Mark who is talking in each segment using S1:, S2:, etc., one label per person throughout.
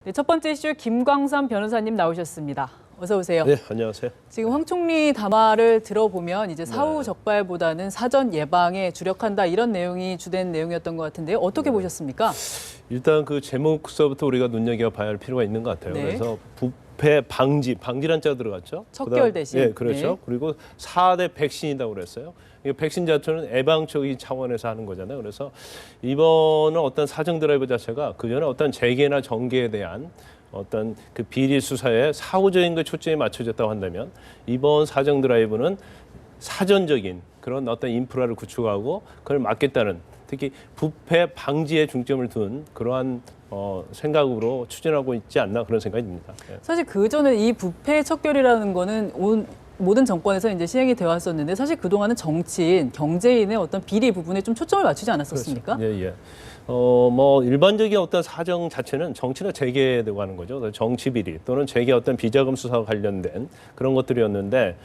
S1: 네, 첫 번째 이슈 김광삼 변호사님 나오셨습니다. 어서 오세요.
S2: 네, 안녕하세요.
S1: 지금 황 총리 담화를 들어보면 이제 사후 적발보다는 사전 예방에 주력한다 이런 내용이 주된 내용이었던 것 같은데요. 어떻게 보셨습니까?
S2: 일단 그 제목서부터 우리가 눈여겨봐야 할 필요가 있는 것 같아요.
S1: 네.
S2: 그래서 부패 방지란 자가 들어갔죠.
S1: 척결 대신.
S2: 네, 그렇죠.
S1: 네.
S2: 그리고 4대 백신이라고 그랬어요. 이 백신 자체는 예방적인 차원에서 하는 거잖아요. 그래서 이번은 어떤 사정 드라이브 자체가 그전에 어떤 재계나 정계에 대한 어떤 그 비리 수사에 사후적인 그 초점이 맞춰졌다고 한다면 이번 사정 드라이브는 사전적인 그런 어떤 인프라를 구축하고 그걸 막겠다는 특히 부패 방지에 중점을 둔 그러한 생각으로 추진하고 있지 않나 그런 생각이 듭니다. 예.
S1: 사실 그전에 이 부패 척결이라는 거는 모든 정권에서 이제 시행이 되어 왔었는데 사실 그동안은 정치인, 경제인의 어떤 비리 부분에 좀 초점을 맞추지 않았었습니까?
S2: 그렇죠. 예, 예. 뭐 일반적인 어떤 사정 자체는 정치나 재계에 관한 거죠. 그래서 정치 비리 또는 재계 어떤 비자금 수사와 관련된 그런 것들이었는데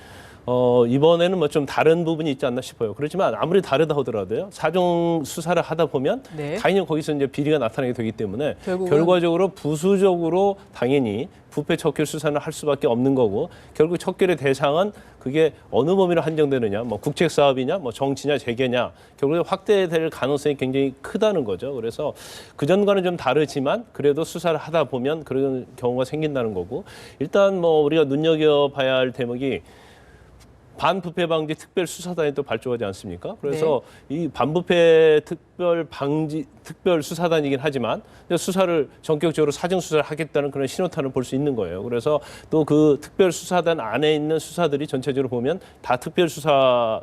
S2: 이번에는 뭐 좀 다른 부분이 있지 않나 싶어요. 그렇지만 아무리 다르다 하더라도요. 사정 수사를 하다 보면
S1: 네.
S2: 당연히 거기서 이제 비리가 나타나게 되기 때문에
S1: 결국은
S2: 결과적으로 부수적으로 당연히 부패 척결 수사는 할 수밖에 없는 거고 결국 척결의 대상은 그게 어느 범위로 한정되느냐, 뭐 국책 사업이냐, 뭐 정치냐, 재계냐, 결국에 확대될 가능성이 굉장히 크다는 거죠. 그래서 그 전과는 좀 다르지만 그래도 수사를 하다 보면 그런 경우가 생긴다는 거고 일단 뭐 우리가 눈여겨봐야 할 대목이 반부패 방지 특별 수사단이 또 발족하지 않습니까? 그래서 이 반부패 특별 수사단이긴 하지만 수사를 전격적으로 사정 수사를 하겠다는 그런 신호탄을 볼 수 있는 거예요. 그래서 또 그 특별 수사단 안에 있는 수사들이 전체적으로 보면 다 특별 수사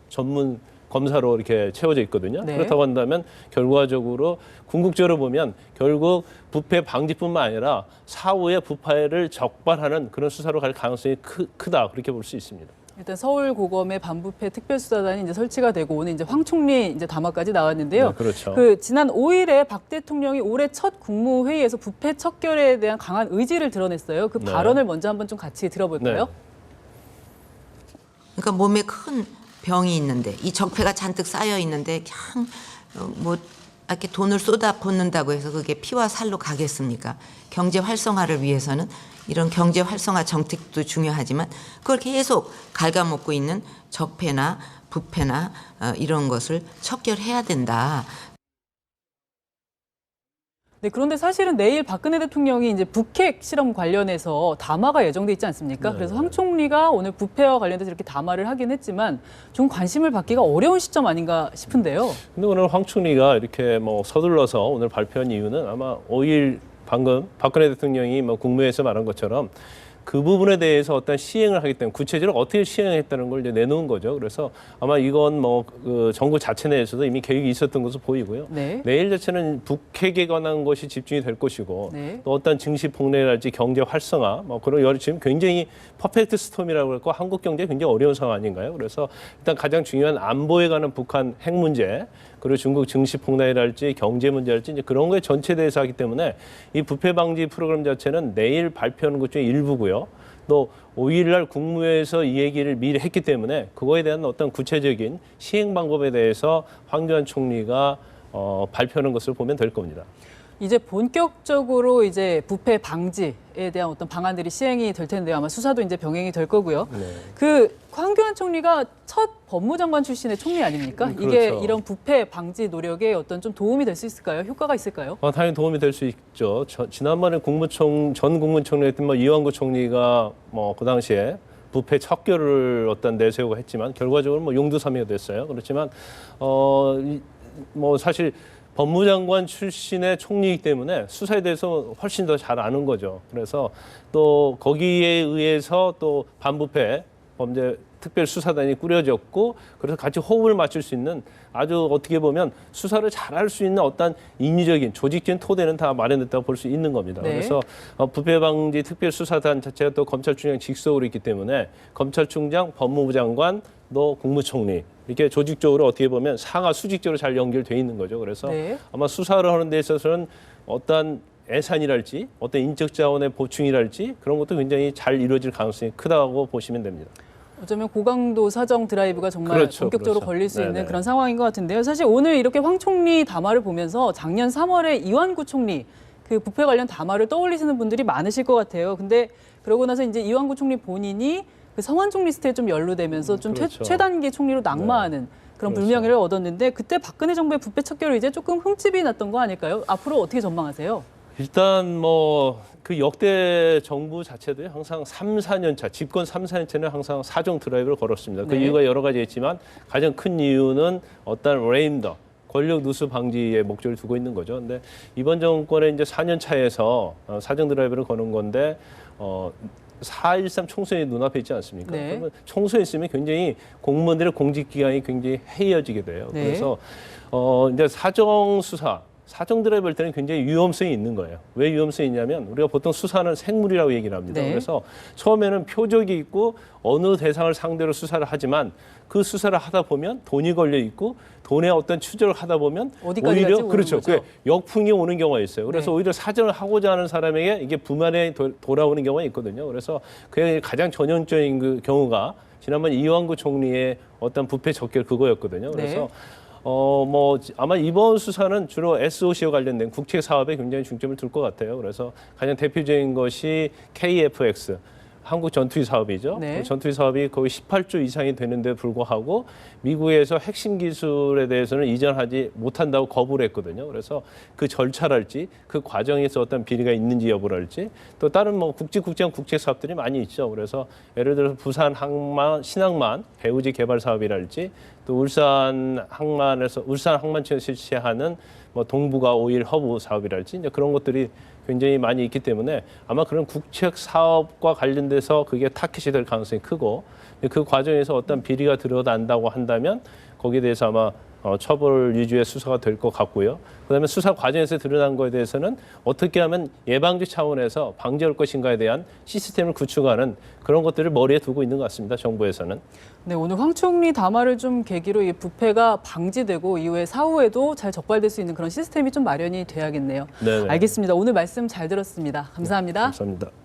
S2: 전문 검사로 이렇게 채워져 있거든요.
S1: 네.
S2: 그렇다고 한다면 결과적으로 궁극적으로 보면 결국 부패 방지뿐만 아니라 사후에 부패를 적발하는 그런 수사로 갈 가능성이 크다 그렇게 볼 수 있습니다.
S1: 일단 서울고검의 반부패 특별수사단이 이제 설치가 되고 오늘 이제 황 총리 이제 담화까지 나왔는데요.
S2: 네, 그렇죠.
S1: 그 지난 5일에 박 대통령이 올해 첫 국무회의에서 부패 척결에 대한 강한 의지를 드러냈어요. 그
S2: 네.
S1: 발언을 먼저 한번 좀 같이 들어볼까요?
S2: 네.
S3: 그러니까 몸에 큰 병이 있는데 이 적폐가 잔뜩 쌓여 있는데 그냥 뭐 이렇게 돈을 쏟아붓는다고 해서 그게 피와 살로 가겠습니까? 경제 활성화를 위해서는 이런 경제 활성화 정책도 중요하지만 그걸 계속 갉아먹고 있는 적폐나 부패나 이런 것을 척결해야 된다.
S1: 네, 그런데 사실은 내일 박근혜 대통령이 이제 북핵 실험 관련해서 담화가 예정돼 있지 않습니까?
S2: 네.
S1: 그래서 황 총리가 오늘 부패와 관련돼서 이렇게 담화를 하긴 했지만 좀 관심을 받기가 어려운 시점 아닌가 싶은데요.
S2: 근데 오늘 황 총리가 이렇게 뭐 서둘러서 오늘 발표한 이유는 아마 5일 방금 박근혜 대통령이 뭐 국무회에서 말한 것처럼 그 부분에 대해서 어떤 시행을 하기 때문에 구체적으로 어떻게 시행했다는 걸 이제 내놓은 거죠. 그래서 아마 이건 뭐 그 정부 자체 내에서도 이미 계획이 있었던 것으로 보이고요.
S1: 네.
S2: 내일 자체는 북핵에 관한 것이 집중이 될 것이고
S1: 네.
S2: 또 어떤 증시 폭락이랄지 경제 활성화 뭐 그런 여러 지금 굉장히 퍼펙트 스톰이라고 할거 한국 경제 굉장히 어려운 상황 아닌가요? 그래서 일단 가장 중요한 안보에 관한 북한 핵 문제 그리고 중국 증시 폭락이랄지 경제 문제랄지 이제 그런 거에 전체 대해서 하기 때문에 이 부패 방지 프로그램 자체는 내일 발표하는 것 중에 일부고요. 또 5일 날 국무회에서 이 얘기를 미리 했기 때문에 그거에 대한 어떤 구체적인 시행 방법에 대해서 황교안 총리가 발표하는 것을 보면 될 겁니다.
S1: 이제 본격적으로 이제 부패 방지에 대한 어떤 방안들이 시행이 될 텐데요. 아마 수사도 이제 병행이 될 거고요.
S2: 네.
S1: 그 황교안 총리가 첫 법무장관 출신의 총리 아닙니까?
S2: 그렇죠.
S1: 이게 이런 부패 방지 노력에 어떤 좀 도움이 될 수 있을까요? 효과가 있을까요?
S2: 당연히 도움이 될 수 있죠. 지난번에 전 국무총리였던 뭐 이완구 총리가 뭐 그 당시에 부패 척결을 어떤 내세우고 했지만 결과적으로 뭐 용두사미가 됐어요. 그렇지만 뭐 사실 법무장관 출신의 총리이기 때문에 수사에 대해서 훨씬 더 잘 아는 거죠. 그래서 또 거기에 의해서 또 반부패 범죄 특별수사단이 꾸려졌고 그래서 같이 호흡을 맞출 수 있는 아주 어떻게 보면 수사를 잘할 수 있는 어떤 인위적인 조직적인 토대는 다 마련됐다고 볼 수 있는 겁니다.
S1: 네.
S2: 그래서 부패방지 특별수사단 자체가 또 검찰총장 직속으로 있기 때문에 검찰총장, 법무부 장관, 또 국무총리 이렇게 조직적으로 어떻게 보면 상하 수직적으로 잘 연결돼 있는 거죠. 그래서
S1: 네.
S2: 아마 수사를 하는 데 있어서는 어떤 예산이랄지 어떤 인적 자원의 보충이랄지 그런 것도 굉장히 잘 이루어질 가능성이 크다고 보시면 됩니다.
S1: 어쩌면 고강도 사정 드라이브가 정말
S2: 그렇죠,
S1: 본격적으로
S2: 그렇죠.
S1: 걸릴 수 있는
S2: 네네.
S1: 그런 상황인 것 같은데요. 사실 오늘 이렇게 황 총리 담화를 보면서 작년 3월에 이완구 총리 그 부패 관련 담화를 떠올리시는 분들이 많으실 것 같아요. 근데 그러고 나서 이제 이완구 총리 본인이 그 성완종 리스트에 좀 연루되면서 좀
S2: 그렇죠.
S1: 최단계 총리로 낙마하는 그런
S2: 그렇죠.
S1: 불명예를 얻었는데 그때 박근혜 정부의 부패 척결을 이제 조금 흠집이 났던 거 아닐까요? 앞으로 어떻게 전망하세요?
S2: 일단 뭐 그 역대 정부 자체도 항상 3, 4년 차, 집권 3, 4년 차는 항상 사정 드라이브를 걸었습니다. 그
S1: 네.
S2: 이유가 여러 가지 있지만 가장 큰 이유는 어떤 레임더, 권력 누수 방지에 목적을 두고 있는 거죠. 근데 이번 정권의 이제 4년 차에서 사정 드라이브를 거는 건데 4.13 총선이 눈앞에 있지 않습니까?
S1: 네.
S2: 그러면 총선이 있으면 굉장히 공무원들의 공직기강이 굉장히 해이어지게 돼요.
S1: 네.
S2: 그래서 이제 사정 수사, 사정 드라이브 할 때는 굉장히 위험성이 있는 거예요. 왜 위험성이 있냐면 우리가 보통 수사는 생물이라고 얘기를 합니다.
S1: 네.
S2: 그래서 처음에는 표적이 있고 어느 대상을 상대로 수사를 하지만 그 수사를 하다 보면 돈이 걸려 있고 돈의 어떤 추적을 하다 보면
S1: 어디까지
S2: 오히려
S1: 갈지 모르는
S2: 그렇죠.
S1: 거죠.
S2: 그게 역풍이 오는 경우가 있어요. 그래서
S1: 네.
S2: 오히려 사정을 하고자 하는 사람에게 이게 불만이 돌아오는 경우가 있거든요. 그래서 그게 가장 전형적인 그 경우가 지난번 이완구 총리의 어떤 부패 척결 그거였거든요. 그래서
S1: 네.
S2: 뭐 아마 이번 수사는 주로 SOC와 관련된 국책 사업에 굉장히 중점을 둘 것 같아요. 그래서 가장 대표적인 것이 KFX 한국 전투기 사업이죠.
S1: 네.
S2: 그 전투기 사업이 거의 18조 이상이 되는데 불구하고 미국에서 핵심 기술에 대해서는 이전하지 못한다고 거부를 했거든요. 그래서 그 절차랄지 그 과정에서 어떤 비리가 있는지 여부랄지 또 다른 뭐 국제한 국책 사업들이 많이 있죠. 그래서 예를 들어서 부산 항만, 신항만 배우지 개발 사업이랄지 또 울산 항만청에서 실시하는 뭐 동북아 오일 허브 사업이랄지 이제 그런 것들이 굉장히 많이 있기 때문에 아마 그런 국책 사업과 관련돼서 그게 타깃이 될 가능성이 크고 그 과정에서 어떤 비리가 드러난다고 한다면 거기에 대해서 아마 처벌 위주의 수사가 될 것 같고요. 그다음에 수사 과정에서 드러난 거에 대해서는 어떻게 하면 예방적 차원에서 방지할 것인가에 대한 시스템을 구축하는 그런 것들을 머리에 두고 있는 것 같습니다. 정부에서는.
S1: 네, 오늘 황 총리 담화를 좀 계기로 이 부패가 방지되고 이후에 사후에도 잘 적발될 수 있는 그런 시스템이 좀 마련이 돼야겠네요.
S2: 네네.
S1: 알겠습니다. 오늘 말씀 잘 들었습니다. 감사합니다.
S2: 감사합니다.